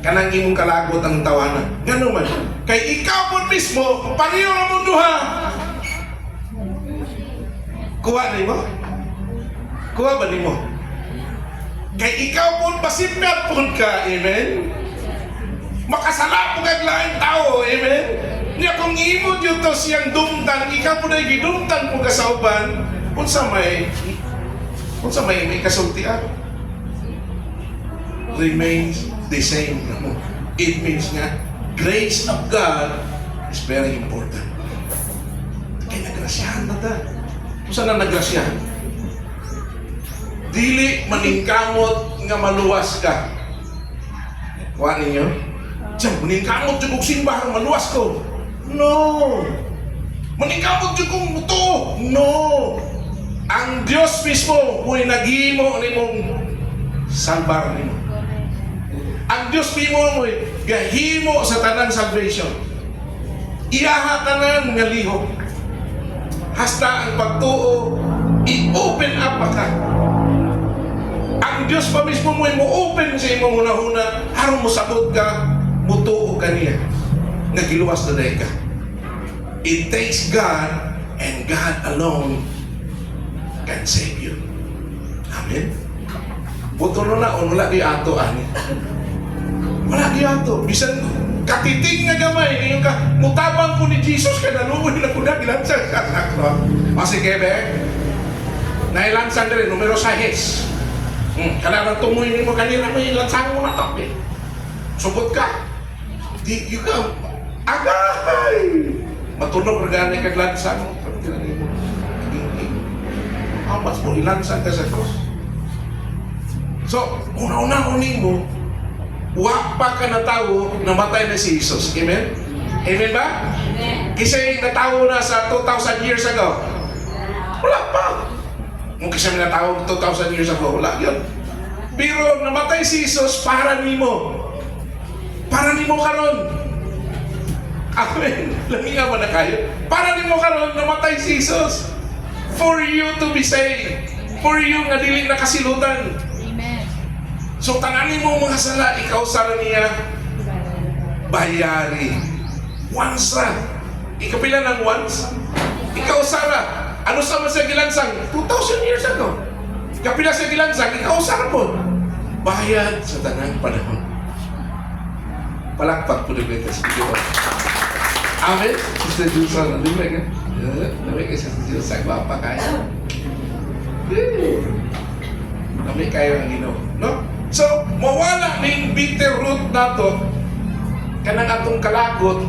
Speaker 1: Kanang imong kalagot ang tawanan. Gano'n man. Kay ikaw po mismo, paniyo na mundo ha. Kuha ni mo? Kuha ba ni mo? Kay ikaw po pasipyat po ka, amen? Makasala po kag laing tao, amen? Niya kung imo dito siyang dumtan, ikaw po na gidumtan po ka sa uban, unsa may kasultian. Remains the same. It means nga, grace of God is very important. Kaya nagrasyahan na ta. Kung saan na nagrasyahan? Dili maningkamot nga maluwas ka. Kuha ninyo? Diyan, maningkamot yung kong simbahan, maluwas ko. No! Maningkamot yung kong buto. No! Ang Diyos mismo mo'y naghimo ni mong salbar ni mo. Ang Diyos mismo mo'y gahimo sa tanang salvation. Iyaha tanan nga lihok. Hasta ang pagtuo, i-open up ka. Ang Diyos pa mismo mo'y mo-open sa imong hunahuna, harong mo sabot ka, mutuo ka niya. Nagiluwas na dahi ka. It takes God and God alone can save you. Amen? Buto na wala di ato, ani. Wala di ato. Bisan katiting nga gamay, yung mutabang ko ni Jesus, kaya nalumoy na ko na ilansang ka. O sige, be. Nailansang rin, numero 6. Kailangan tumuhin mo kanina mo, ilansang mo na ito. Subot ka. Di ka. Agay! Matunog regane kag lansang mo. Amas mo, ilansang ka sa cross. So, una-una mo, wa pa ka na tao, namatay na si Jesus. Amen? Amen ba?
Speaker 2: Amen.
Speaker 1: Kasi natawo na sa 2,000 years ago. Wala pa. Kung kasi minatawag 2,000 years ago, wala yun. Pero namatay si Jesus para nimo. Para nimo karon. Amen. Laminga ba na kayo? Para nimo karon namatay si Jesus. For you to be saved. For you nga dili nakasilutan.
Speaker 2: Amen.
Speaker 1: So tananin mo mga sala, ikaw sala niya bayari. Once ra. Ikapila ng once? Ikaw sala. Ano sa man sa gilansang? 2,000 years ago. Kapila sa gilansang, ikaw sala po. Bayad sa tanang panahon. Palakpak po nila ito sa Diyos. Amen? Sister Jusan, limay ka? Limay ka Sister Jusan, gwapa kayo. Kami kayo ang ino. No? So, mawala ning bitter root na to, kanang atong kalagot,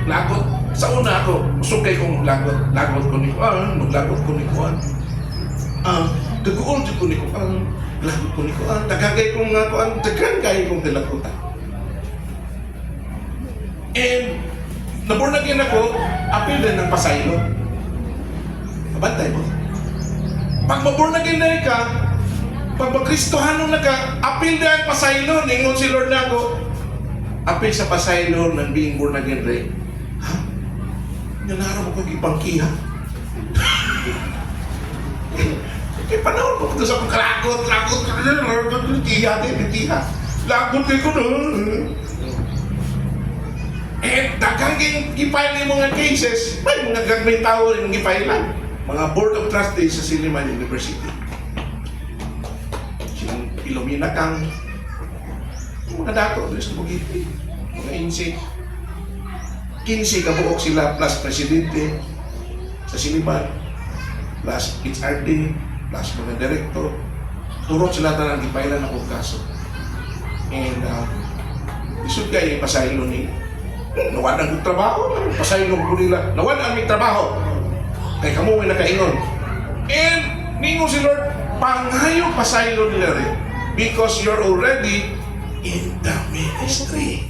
Speaker 1: lagot. Sa una ako, usog kay kong lagot ko ni Kuan, maglagot ko ni Kuan. Gaguol ko ni Kuan, lagot ko ni Kuan, dagagay kong nga Kuan, dagagay kong dalagutan. And, naborn again ako, apil din ng pasaylo. Abantay mo. Pag maborn again na ka, pag magkristohano na ka, apil din ang pasaylo, ningon si Lord na ako, apil sa pasaylo ng being born again rin. Ha? Nanara mo kong ipangkiha. Kaya panahon ko ito sa pagkalagot, lagot, tiha din, tiha. Lagot din ko doon. Eh, daghang gipile ni mga cases, may mga gagawin tao rin gipile lang. Mga Board of Trustees sa Silliman University. Silang Ilumina Kang, mga dato doon sa Bugiti, mga insik. 15 kabuok sila plus presidente sa Silliman, plus HRD, plus mga direktor. Turok sila tanang gipailan akong kaso. And isod kayo yung pasaylo ni nawan ang trabaho, pasaylo ko nila, nawan ang may trabaho. Kaya kamo may nakaingon. And ningon si Lord, pangayo pasaylo nila rin. Because you're already in the ministry.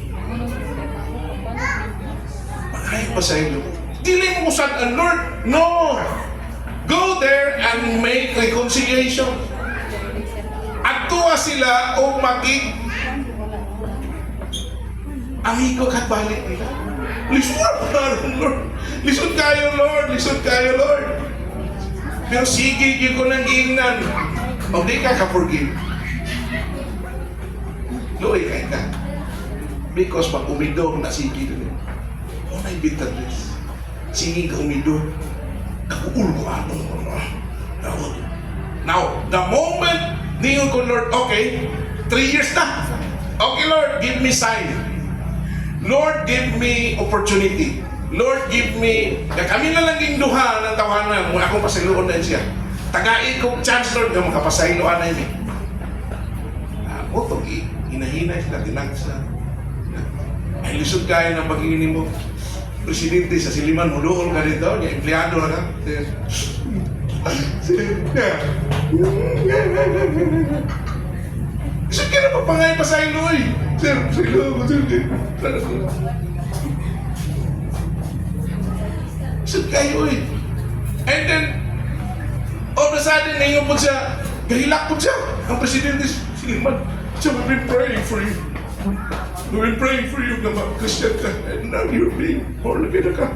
Speaker 1: Pangayo pasaylo. Dili mo usad ang Lord. No! Go there and make reconciliation. At tuwa sila o maging amigo kat balik nila. Lisod kayo, Lord. Lisod kayo, Lord. Pero sige, yun ko nang giingnan. O di ka ka-forgive. Luoy kayo ka. Because pag umidong, nasigi doon. O na'y bitterness. Sige ka umidong. Nakuul ko ano. Now, the moment ningon ko, Lord, okay, 3 years na. Okay, Lord, give me sign. Lord, give me opportunity. Lord, give me... Kami na lang yung duha ng tawanan. Muna akong pasayloon na siya. Tagain kong chance, Lord, na makapasayloan na yun. Ako, ito, hinahinay sila, tinagsa. Ay, lisod kaya ng pagingin mo. Presidente sa Silliman, mudool ka rin daw. Yung empleyado na ka. Lisod ka na papangay pasaylo, eh. Sir, Sir kayo eh. And then, all of a sudden, ngayon po siya, gahilak po siya, ang presidente Silliman. So, we've been praying for you. We've been praying for you na mag-Christian ka. And now you're being born again ka.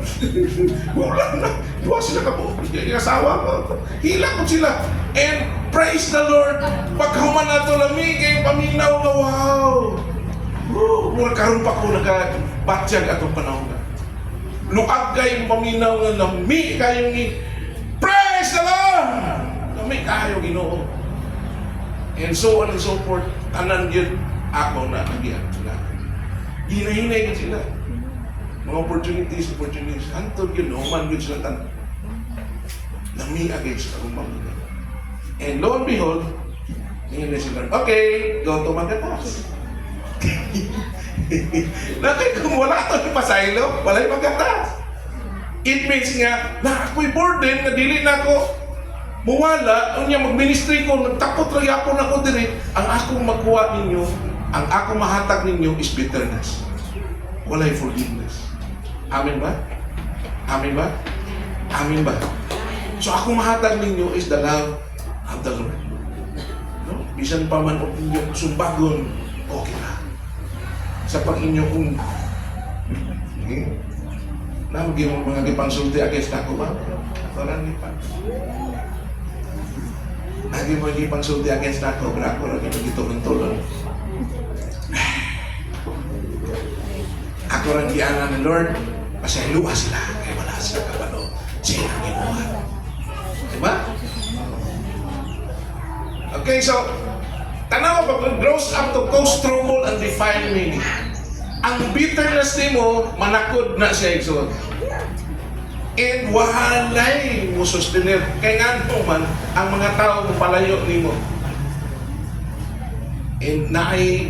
Speaker 1: Wala na. Iwa sila ka po. Yung asawa ko. Hilak po sila. And praise the Lord. Pagkahuman na ito lamig, kayong paminaw na wow. Mula karoon pa ko nag-batyag atong panahon na. Luag kayong paminaw nga lami kayong ni praise the Lord! Lami kayo Ginoo. And so on and so forth, tanan yun ako na nagyan sila. Hinahinay yun sila. Mga opportunities. Antod yun, human yun sila tanan. Lami agay sa karumang nila. And lo and behold, ngayon na sila, okay, go to Magatas. Nakay kung wala ito yung pasaylo, wala yung Magatas. It means nga, na ako'y burden, na dili na ako mawala, ang niya mag-ministry ko, nagtapot rayapon ako diri, ang akong makuha ninyo, ang akong mahatag ninyo is bitterness. Wala yung forgiveness. Amen ba? Amen ba? Amen ba? So akong mahatag ninyo is the love of the Lord. No? Bisan pa man o inyong sumbagon, okay na. Sa pag-inyo kung namagi mo mga gipangsulti against ako ba? Parang ipang. Nagi mo gipangsulti against ako, pero ako lagi magitulong-tulong. Ako rin giana ng Lord, pasayluwa sila, kaya wala sila kabalo. Sila ang ginuha. Diba? Okay, so, tanaw pag grows up to cause trouble and defile meaning. Ang bitterness ni mo, manakod na siya igsoon. And walay mo sustenir. Kaya nga po man, ang mga tao mo palayo ni mo. And naay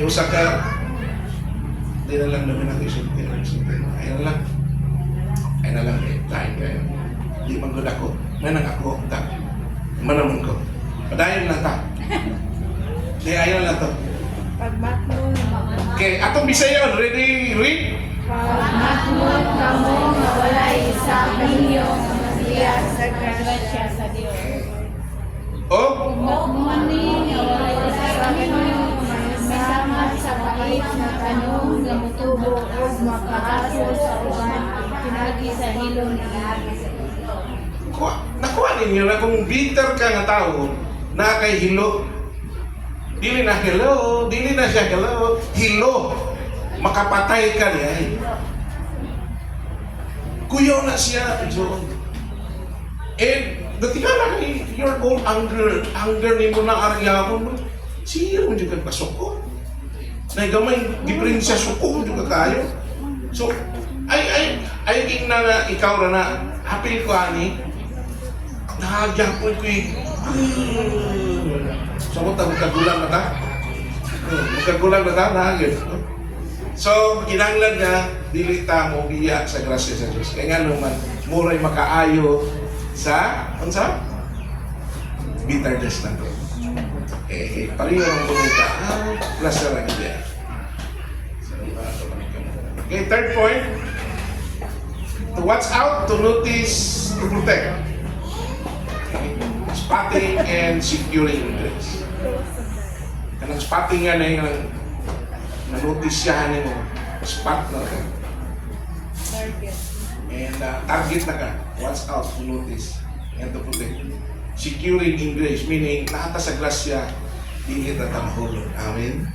Speaker 1: usa ka, di na lang namin ang isulti. Ay na lang. Lain kayo. Di man gud ako. Manang ako. Manamon ko. Padayon lang ta. Di ayaw lang to.
Speaker 3: Pagmatmon,
Speaker 1: Okay, atong Bisayon, ready, read?
Speaker 3: pagmatmon kamo nga walay isa ninyo nga masiya sa
Speaker 2: Grasya sa Diyos.
Speaker 1: Oh,
Speaker 2: Magmani nga walay isa sa inyo,
Speaker 3: sama sa pait na tanong nga mutubo ug makahaso sa uban pinagi sa hilom
Speaker 1: nakuha ninyo na kung bitter ka nga tao, na kay hilo. Dili na hello, dili na siya hello, hilo. Makapatay ka niya. Kuyaw na siya. So, and natingala ni your own anger ni mo na aryamon mo. Siya mo juga pasok Naigamay, giprin siya suko juga kayo. So, ay king na ikaw na hapil ko ani. Nahagyapoy ko so, magkagulang na ta? Magkagulang na ta? Nahagin. So, kinanglan nga, dili ta mo biya sa grasya sa Diyos. Kaya nga naman, muray makaayo sa, ano sa? Bitterness na to. Pareho ang bumita. Grasya lang diya. Okay, third point. To watch out, to notice, to protect. Spotting and securing interest. Kanang spotting nga na yung nanotisyahan mo. Spot na ka. And target na ka. Watch out to notice and to protect. Securing English, meaning nakata sa grasya, dili na ta mahulog. Amen?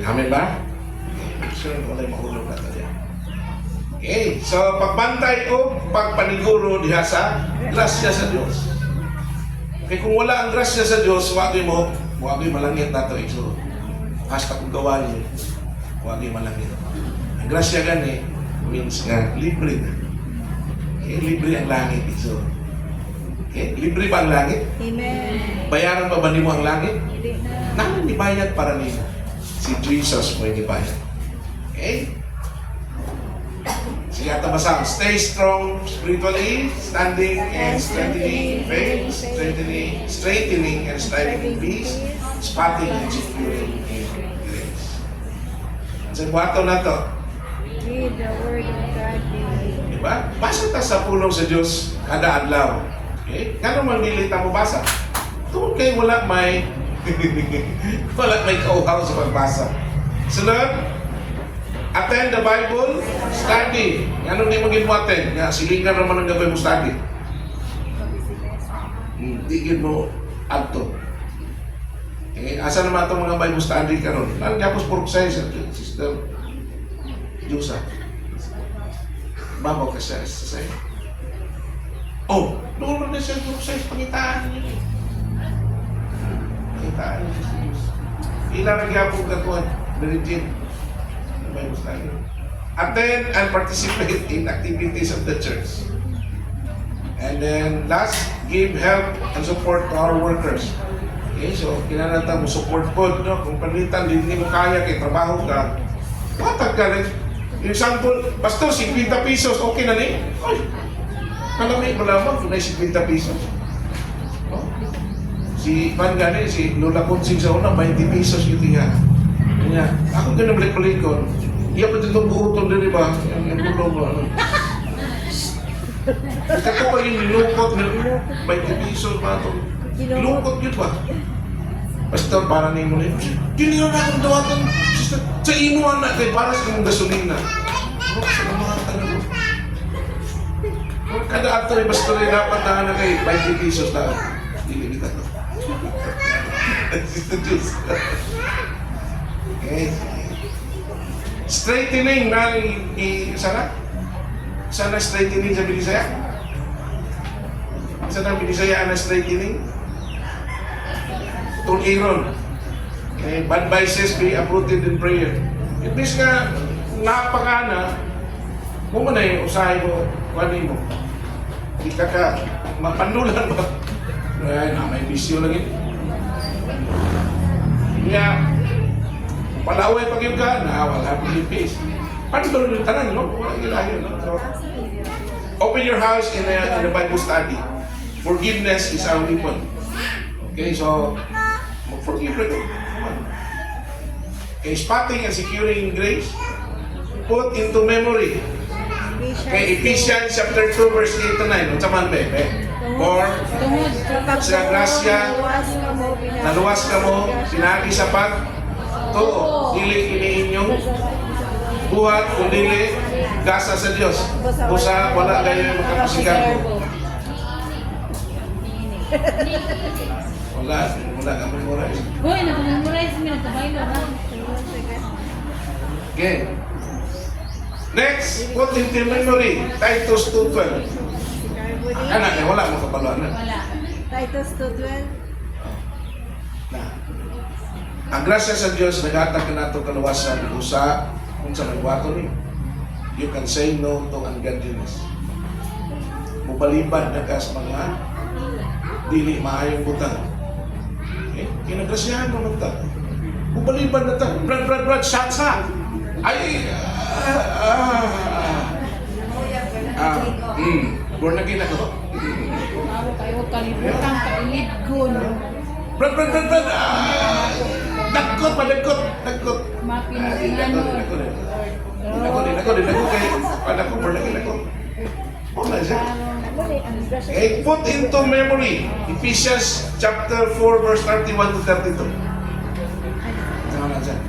Speaker 1: Amen ba? Sure, wala yung mahulog na tayo. Okay, so pagbantay o pagpaniguro diha sa grasya sa Diyos. Kaya kung wala ang grasya sa Diyos, wagi malangit na ito. So, hasta kung gawali, wagi malangit. Ang grasya gani, means nga, libre na. Okay, libre ang langit. So, okay, libre ba ang langit?
Speaker 3: Amen.
Speaker 1: Bayaran ba ni mo ang langit?
Speaker 3: Hindi na.
Speaker 1: Naman ibayad para nila. Si Jesus mo yung ibayad. Okay? Sige, ata basang. Stay strong spiritually, standing and strengthening faith, strengthening and striving peace, spotting and securing grace. Sa buhato na to,
Speaker 3: Read the word of God daily.
Speaker 1: diba? Basa ta sa pulong sa Diyos kada adlaw. Okay? Kano man milita mo basa? Tungkol kayo wala may kauhaw sa pagbasa. Sunod, attend the Bible, study. Ano di mo ginawatin? Nga, silingan naman ang gabay mo study. Tigil mo adto. Asa naman itong mga Bible study karon? Ano nga po porksay sa Sister Diyosa? Babaw ka siya sa sa'yo. Oh, doon na siya porksay sa pangitaan niya. Pangitaan niya sa Diyos. Ilan nagyapong katuan, Virgin. Bible study. Attend and participate in activities of the church. And then last, give help and support to our workers. Okay, so kinanata mo support po, no? Kung palitan, hindi mo kaya, kay trabaho ka, watag ka rin. Example, Pastor, 50 pesos, okay na ni? Ay, malamig, malamang, kung na 50 pesos. No? Si Van Gani, si Lola Consing sa una, 20 pesos yung tinga. Kanya, ako ganun balik-balik ko. Iya pa dito buuton din ba? Yung bulong mo. Ito pa yung nilukot, 20 pesos ba ito? Nilukot yun ba? Basta para na mo na yun. Hindi na akong dawatan, sister. Sa imo anak, kay para sa imong gasolina. Sa mga tanong. Kada ato ay basta rin dapat na kay 20 pesos na. Hindi kita to. Sister Diyos. Okay. Straightening na sana? Sana straightening sa Binisaya? Sana Binisaya na straightening? Itong Aaron. Okay. Bad vices be uprooted in prayer. It means nga, napakana, mo man ay usahay mo, kuhanin mo. Ika ka, mapandulan ba? Ay, may bisyo lang yun. Kaya, palaway pag yung ka, wala pag yung peace. Pandulon yung tanan, no? Walang ilayo, no? So, open your house in the Bible study. Forgiveness is our weapon. Okay, so, mag-forgive na ito. Okay, spotting and securing grace. Put into memory. Okay, Ephesians chapter 2 verse 8 to 9. Ano saman, bebe? Or, sa grasya, naluwas ka mo, pinagi sa to, dili iniinyong buhat, kung dili, gasa sa Diyos. Busa, wala kayo yung makapasigan mo. Wala ka memorize.
Speaker 2: Hoy, nag-memorize mo, nagkabaylo na.
Speaker 1: Okay. Next, put into memory, Titus 2:12. Anak, wala mo kapaluan na.
Speaker 2: Wala.
Speaker 3: Titus 2:12.
Speaker 1: Ang grasya sa Diyos, naghatag ka na ito kaluwasan, usa, kung sa nagwato niyo. You can say no to ungodliness. Mupalibad na ka sa mga dili maayong butang. Okay? Kinagrasyahan mo ng ta. Mupalibad na ta. Brad, shot. Ay, born again ako.
Speaker 2: Bago kayo kalibutan, kailid ko, no?
Speaker 1: Brad, dagkot.
Speaker 2: Mapinungan mo.
Speaker 1: Ako din kay anak ko, born again ako. Wala siya. Okay, put into memory Ephesians chapter 4 verse 31 to 32. Tama na dyan.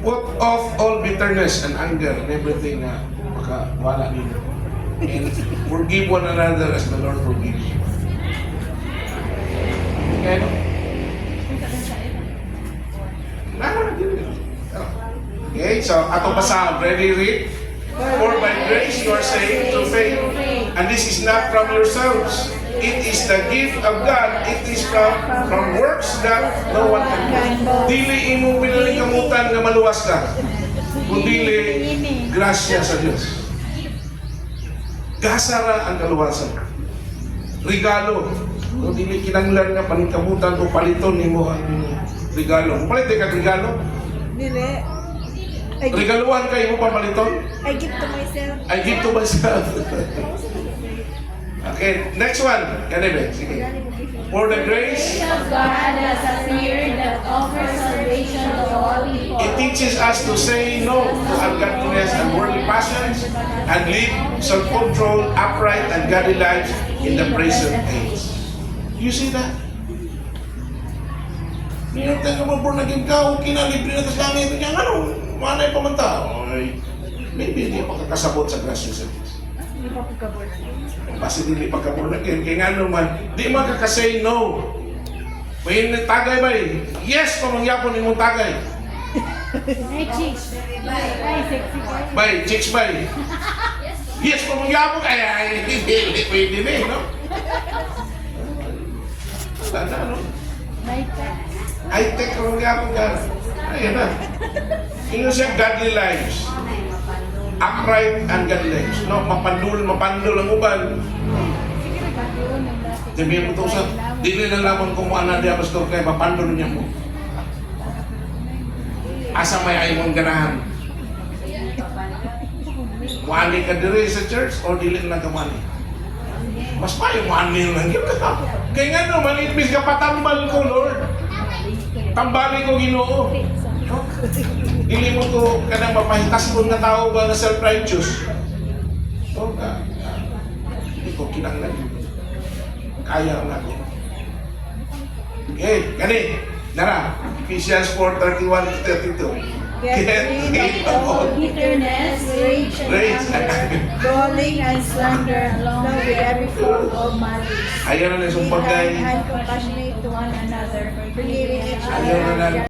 Speaker 1: Put off all bitterness and anger and everything na makawala ninyo. And forgive one another as the Lord forgives you. Okay, no? Okay, so atong basahan. Ready, read? For by grace you are saved through faith. And this is not from yourselves. It is the gift of God. It is from works that no one can do. Dili imo pinalingkamutan nga maluwas ka. Kundi grasya sa Diyos. Gasara ang kaluwasan. Regalo. Kung dili kinanglan nga paningkamutan o paliton nimo ang regalo. Palit ka regalo?
Speaker 3: Dili.
Speaker 1: Regaluhan kayo mo pamaliton?
Speaker 3: I give to myself.
Speaker 1: I give to myself. Okay, next one. Ganebe, sige. For the grace,
Speaker 2: God has appeared that offers salvation to all people.
Speaker 1: it teaches us to say no to ungodliness and worldly passions and live self-controlled, upright, and godly lives in the present age. You see that? Ngayon tayo born again ka, okay na, libre na tas langit. Kaya ano, manay pa man tao. Maybe hindi pa kakasabot sa grasya sa Diyos.
Speaker 3: Hindi pa pagkabor.
Speaker 1: Kasi hindi pa born again. Kaya nga naman, di makakasay no. May tagay ba eh? Yes, pamangyapon yung tagay.
Speaker 2: Ay, chicks. Ay, sexy ka.
Speaker 1: Bay, chicks bay. Yes, pamangyapon kaya hindi pwede na eh, no? Wala na, no? High-tech pamangyapon ka. Ayan na. Ino siya godly lives. Upright and godly lives. No, mapandul ang uban. Sabihin mo ito sa, di na lamang kung ano diya pastor kaya mapandul niya mo. Asa may ay mong ganahan. Wali ka diri sa church o dili na kamali. Mas payo wali lang yun. Kaya nga naman, imbis ka patambal ko, Lord. Tambali ko Ginoo. Dili mo to kanang mapahitas ko na tao ba na self-righteous. kinanglan. Kaya na ko. Okay, gani. Nara, Ephesians 4:31-32.
Speaker 3: Get rid of all bitterness, rage,
Speaker 1: Rage.
Speaker 3: and anger, brawling and slander, along with every form of malice.
Speaker 1: Ayaw na na
Speaker 3: Be
Speaker 1: sumpagay.
Speaker 3: kind and compassionate to one another, forgiving each
Speaker 1: Ayaw na
Speaker 3: other.
Speaker 1: na